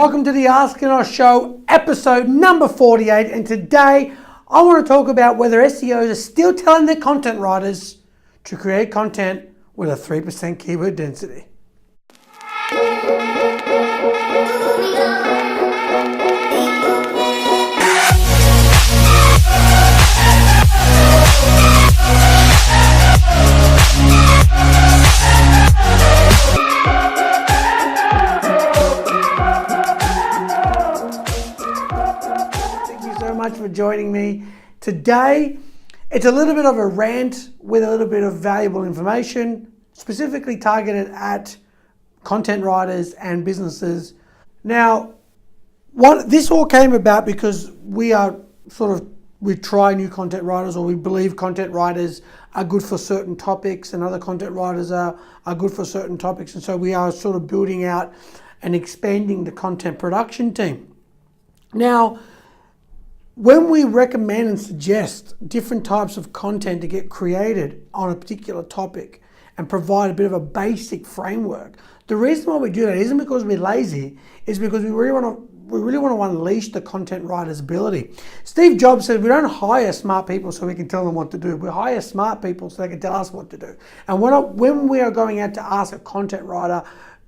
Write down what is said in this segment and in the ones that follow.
Welcome to the Ask Enosh Show, episode number 48, and today I want to talk about whether SEOs are still telling their content writers to create content with a 3% keyword density. Much for joining me today. It's a little bit of a rant with a little bit of valuable information, specifically targeted at content writers and businesses. Now, this all came about because we try new content writers, or we believe content writers are good for certain topics and other content writers are good for certain topics. And so we are sort of building out and expanding the content production team. Now, when we recommend and suggest different types of content to get created on a particular topic and provide a bit of a basic framework, the reason why we do that isn't because we're lazy, it's because we really want to unleash the content writer's ability. Steve Jobs said we don't hire smart people so we can tell them what to do. We hire smart people so they can tell us what to do. And when we are going out to ask a content writer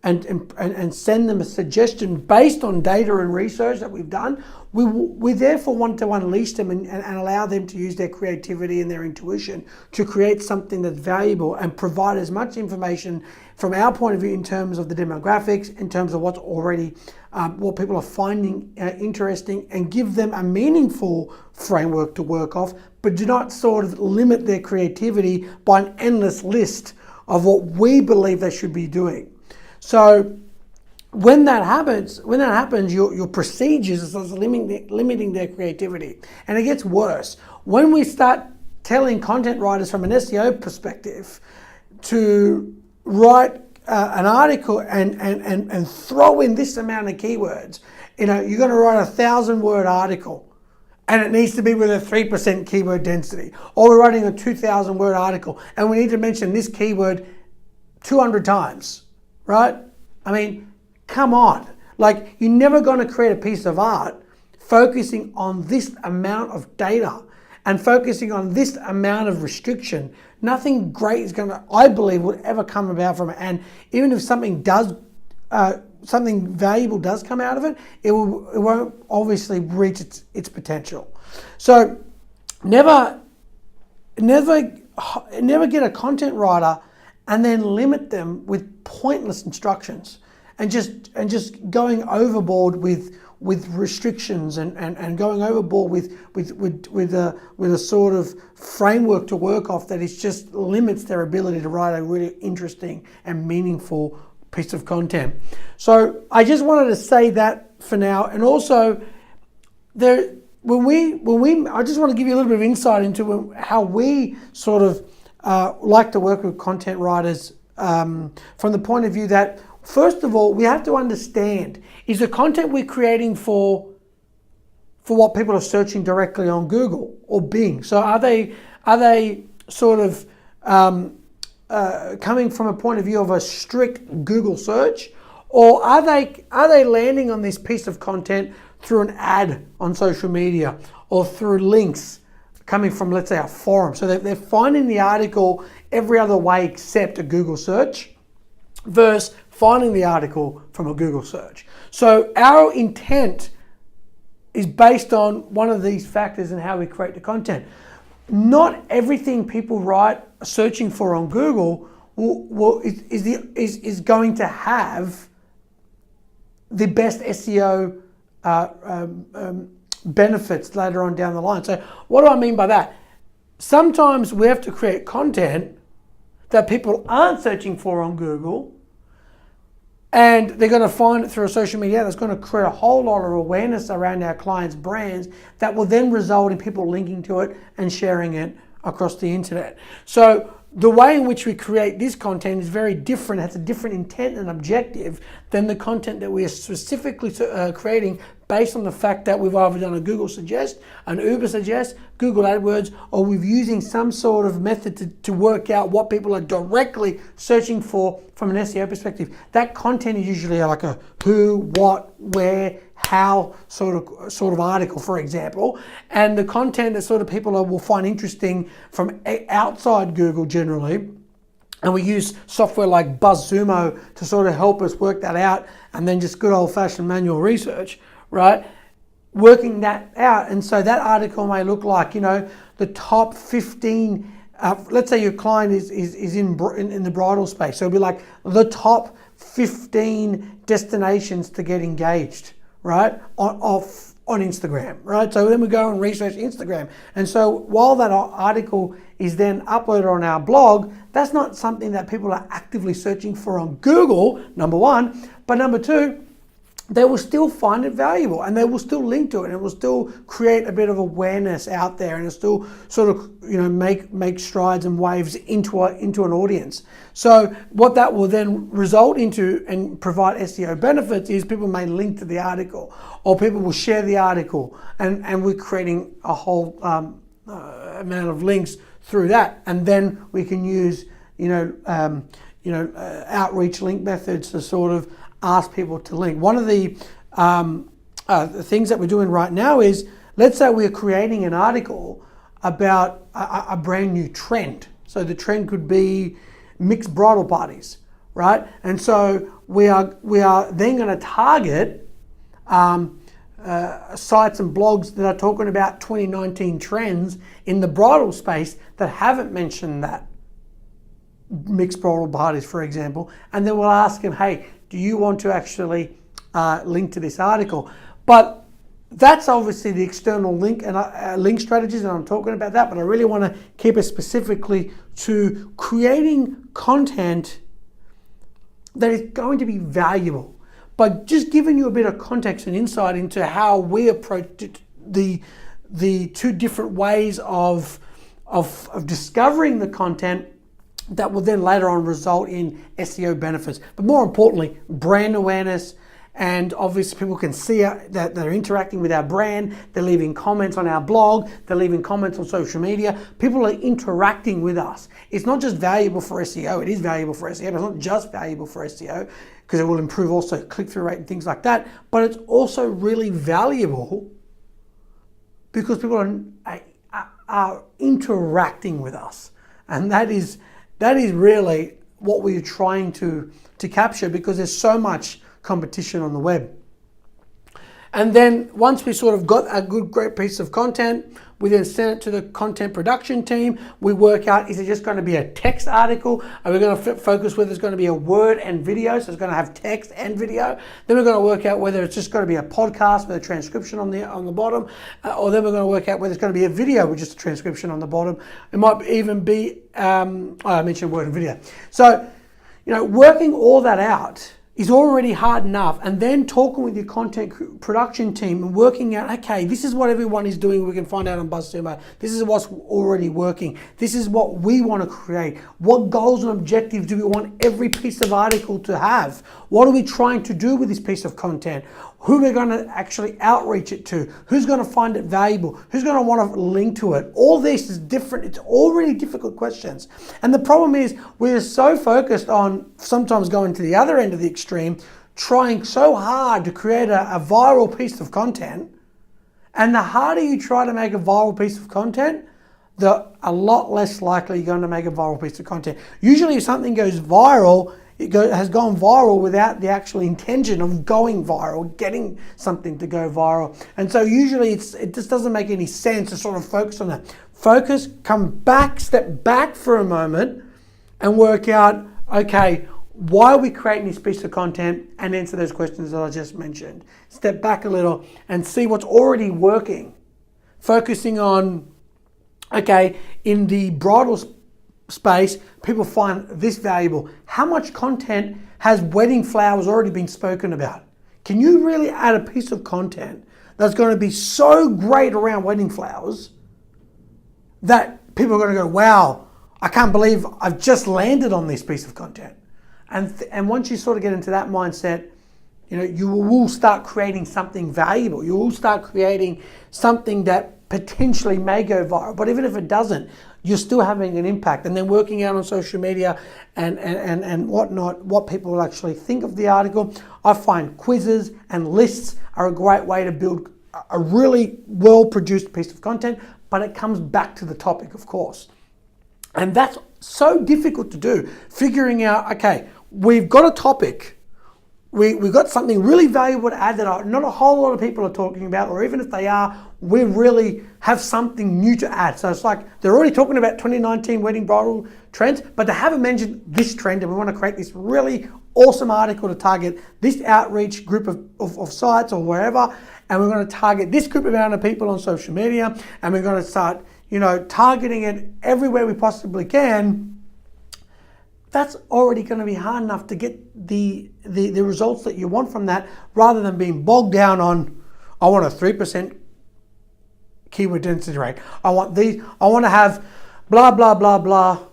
and send them a suggestion based on data and research that we've done, we therefore want to unleash them and allow them to use their creativity and their intuition to create something that's valuable and provide as much information from our point of view in terms of the demographics, in terms of what's already, what people are finding interesting, and give them a meaningful framework to work off, but do not sort of limit their creativity by an endless list of what we believe they should be doing. So when that happens, your procedures are limiting their creativity. And it gets worse. When we start telling content writers from an SEO perspective to write an article and throw in this amount of keywords, you're going to write a 1,000-word article and it needs to be with a 3% keyword density. Or we're writing a 2,000-word article and we need to mention this keyword 200 times. Right? I mean, come on. Like, you're never going to create a piece of art focusing on this amount of data and focusing on this amount of restriction. Nothing great is going to, I believe, would ever come about from it. And even if something valuable does come out of it, it won't obviously reach its potential. So never get a content writer and then limit them with pointless instructions and just going overboard with restrictions and going overboard with a sort of framework to work off that is just limits their ability to write a really interesting and meaningful piece of content. So I just wanted to say that for now. And also I just want to give you a little bit of insight into how we sort of like to work with content writers from the point of view that, first of all, we have to understand, is the content we're creating for what people are searching directly on Google or Bing? So are they sort of coming from a point of view of a strict Google search, or are they landing on this piece of content through an ad on social media or through links coming from, let's say, a forum? So they're finding the article every other way except a Google search versus finding the article from a Google search. So our intent is based on one of these factors in how we create the content. Not everything people write searching for on Google is going to have the best SEO benefits later on down the line. So what do I mean by that? Sometimes we have to create content that people aren't searching for on Google, and they're going to find it through a social media that's going to create a whole lot of awareness around our clients' brands that will then result in people linking to it and sharing it across the internet. So the way in which we create this content is very different, has a different intent and objective than the content that we are specifically creating based on the fact that we've either done a Google Suggest, an Uber Suggest, Google AdWords, or we're using some sort of method to work out what people are directly searching for from an SEO perspective. That content is usually like a who, what, where, how sort of article, for example, and the content that sort of people will find interesting from outside Google generally. And we use software like BuzzSumo to sort of help us work that out, and then just good old-fashioned manual research, right? Working that out. And so that article may look like, the top 15, let's say your client is in the bridal space. So it'll be like the top 15 destinations to get engaged, right? On Instagram, right? So then we go and research Instagram. And so while that article is then uploaded on our blog, that's not something that people are actively searching for on Google, number one. But number two, they will still find it valuable and they will still link to it, and it will still create a bit of awareness out there, and it'll still sort of make strides and waves into an audience. So what that will then result into and provide SEO benefits is people may link to the article, or people will share the article, and we're creating a whole amount of links through that, and then we can use outreach link methods to sort of ask people to link. One of the things that we're doing right now is, let's say we're creating an article about a brand new trend. So the trend could be mixed bridal parties, right? And so we are then going to target sites and blogs that are talking about 2019 trends in the bridal space that haven't mentioned that mixed bridal parties, for example, and then we'll ask them, hey, do you want to actually link to this article? But that's obviously the external link and link strategies, and I'm talking about that, but I really want to keep it specifically to creating content that is going to be valuable. But just giving you a bit of context and insight into how we approach the two different ways of discovering the content that will then later on result in SEO benefits. But more importantly, brand awareness, and obviously people can see that they're interacting with our brand, they're leaving comments on our blog, they're leaving comments on social media. People are interacting with us. It's not just valuable for SEO, it is valuable for SEO, but it's not just valuable for SEO, because it will improve also click-through rate and things like that, but it's also really valuable because people are interacting with us. And that is really what we're trying to capture, because there's so much competition on the web. And then once we sort of got a great piece of content, we then send it to the content production team. We work out, is it just going to be a text article? Are we going to focus whether it's going to be a word and video, so it's going to have text and video? Then we're going to work out whether it's just going to be a podcast with a transcription on the bottom, or then we're going to work out whether it's going to be a video with just a transcription on the bottom. It might even be, I mentioned word and video. So, working all that out is already hard enough, and then talking with your content production team and working out, okay, this is what everyone is doing. We can find out on BuzzSumo. This is what's already working. This is what we want to create. What goals and objectives do we want every piece of article to have? What are we trying to do with this piece of content? Who we're going to actually outreach it to? Who's going to find it valuable? Who's going to want to link to it? All this is different. It's already difficult questions. And the problem is we're so focused on sometimes going to the other end of the extreme, trying so hard to create a viral piece of content. And the harder you try to make a viral piece of content, a lot less likely you're going to make a viral piece of content. Usually if something goes viral, it has gone viral without the actual intention of going viral, getting something to go viral. And so usually it just doesn't make any sense to sort of focus on that. Focus, step back for a moment and work out, okay, why are we creating this piece of content, and answer those questions that I just mentioned. Step back a little and see what's already working. Focusing on, okay, in the bridal space, people find this valuable. How much content has wedding flowers already been spoken about? Can you really add a piece of content that's going to be so great around wedding flowers that people are going to go, wow, I can't believe I've just landed on this piece of content? And once you sort of get into that mindset, you will start creating something valuable. You will start creating something that potentially may go viral. But even if it doesn't, you're still having an impact. And then working out on social media and whatnot, what people will actually think of the article. I find quizzes and lists are a great way to build a really well-produced piece of content, but it comes back to the topic, of course. And that's so difficult to do, figuring out, okay, we've got a topic, we've got something really valuable to add that not a whole lot of people are talking about, or even if they are, we really have something new to add. So it's like they're already talking about 2019 wedding bridal trends, but they haven't mentioned this trend, and we want to create this really awesome article to target this outreach group of sites or wherever, and we're going to target this group amount of people on social media, and we're going to start targeting it everywhere we possibly can. That's already going to be hard enough to get the results that you want from that, rather than being bogged down on, I want a 3% keyword density rate. I want to have blah, blah, blah, blah,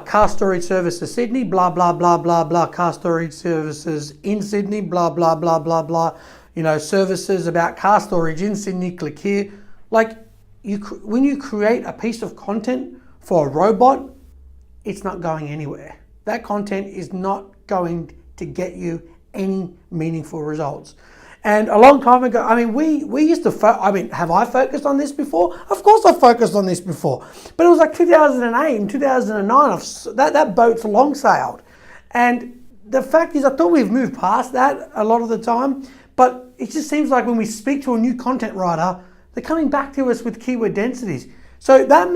car storage services Sydney, blah, blah, blah, blah, blah, car storage services in Sydney, blah, blah, blah, blah, blah, services about car storage in Sydney, click here. Like, when you create a piece of content for a robot, it's not going anywhere. That content is not going to get you any meaningful results. And a long time ago, we used to, have I focused on this before? Of course I focused on this before. But it was like 2008 and 2009, that boat's long sailed. And the fact is, I thought we've moved past that a lot of the time, but it just seems like when we speak to a new content writer, they're coming back to us with keyword densities. So that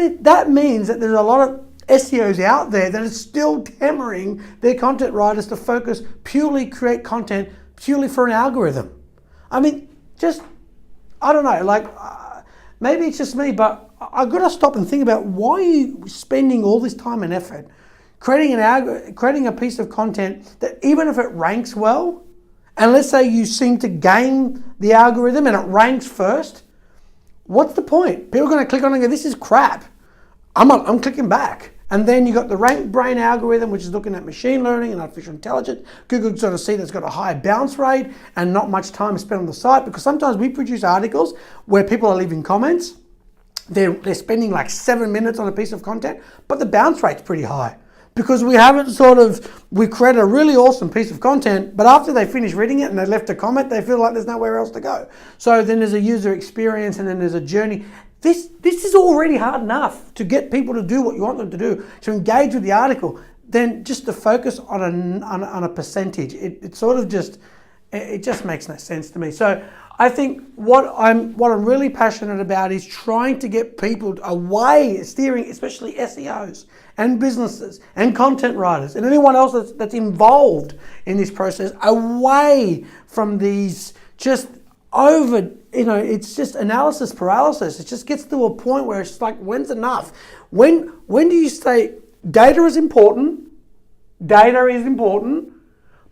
means that there's a lot of SEOs out there that are still hammering their content writers to focus, purely create content purely for an algorithm. I don't know, maybe it's just me, but I've got to stop and think about, why are you spending all this time and effort creating a piece of content that, even if it ranks well, and let's say you seem to game the algorithm and it ranks first, what's the point? People are going to click on it and go, this is crap. I'm clicking back. And then you got the Rank Brain algorithm, which is looking at machine learning and artificial intelligence. Google's going to see that's got a high bounce rate and not much time spent on the site, because sometimes we produce articles where people are leaving comments. They're spending like 7 minutes on a piece of content, but the bounce rate's pretty high, because we create a really awesome piece of content, but after they finish reading it and they left a comment, they feel like there's nowhere else to go. So then there's a user experience, and then there's a journey. This is already hard enough to get people to do what you want them to do, to engage with the article. Then just to focus on a percentage, it just makes no sense to me. So I think what I'm really passionate about is trying to get people away, steering especially SEOs and businesses and content writers and anyone else that's involved in this process, away from these just it's just analysis paralysis. It just gets to a point where it's like, when's enough? When do you say data is important? Data is important.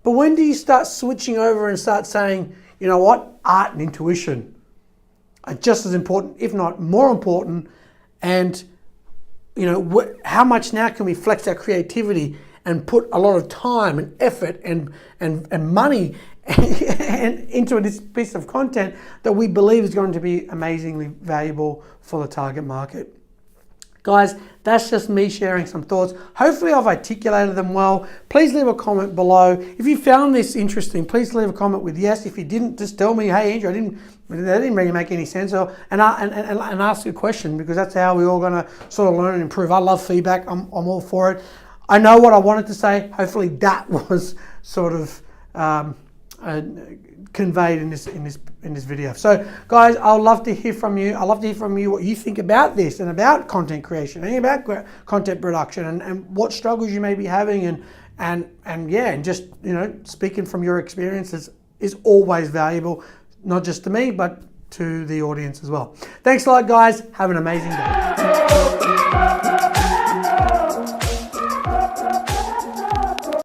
But when do you start switching over and start saying, you know what, art and intuition are just as important, if not more important, and how much now can we flex our creativity and put a lot of time and effort and money and into this piece of content that we believe is going to be amazingly valuable for the target market. Guys, that's just me sharing some thoughts. Hopefully I've articulated them well. Please leave a comment below. If you found this interesting, please leave a comment with yes. If you didn't, just tell me, hey Andrew, that didn't really make any sense, and ask a question, because that's how we're all going to sort of learn and improve. I love feedback. I'm all for it. I know what I wanted to say. Hopefully that was sort of conveyed in this video. So guys, I'd love to hear from you. I'd love to hear from you what you think about this and about content creation and about content production and what struggles you may be having, and just speaking from your experiences is always valuable, not just to me but to the audience as well. Thanks a lot, guys. Have an amazing day.